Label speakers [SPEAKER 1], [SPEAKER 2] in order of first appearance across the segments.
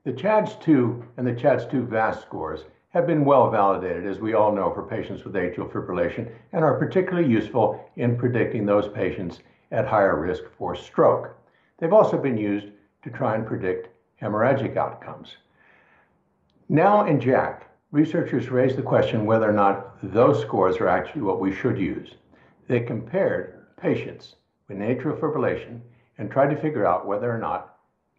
[SPEAKER 1] The CHADS2 and the CHA2DS2-VASc scores have been well validated, as we all know, for patients with atrial fibrillation and are particularly useful in predicting those patients at higher risk for stroke. They've also been used to try and predict hemorrhagic outcomes. Now in JACC, researchers raised the question whether or not those scores are actually what we should use. They compared patients with atrial fibrillation and tried to figure out whether or not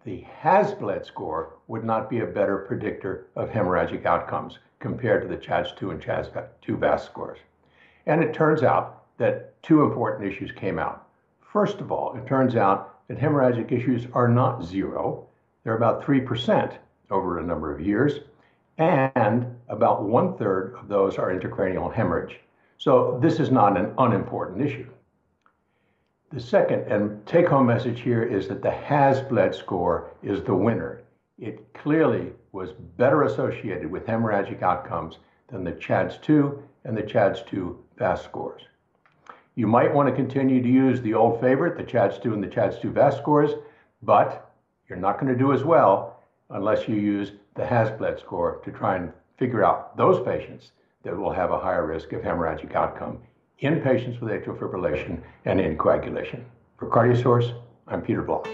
[SPEAKER 1] the HAS-BLED score would not be a better predictor of hemorrhagic outcomes compared to the CHADS2 and CHA2DS2-VASc scores. And it turns out that two important issues came out. First of all, it turns out that hemorrhagic issues are not zero. They're about 3% over a number of years, and about 1/3 of those are intracranial hemorrhage. So this is not an unimportant issue. The second and take-home message here is that the HAS-BLED score is the winner. It clearly was better associated with hemorrhagic outcomes than the CHADS2 and the CHA2DS2-VASc scores. You might want to continue to use the old favorite, the CHADS2 and the CHA2DS2-VASc scores, but you're not going to do as well unless you use the HAS-BLED score to try and figure out those patients that will have a higher risk of hemorrhagic outcome in patients with atrial fibrillation and anticoagulation. For CardioSource, I'm Peter Block.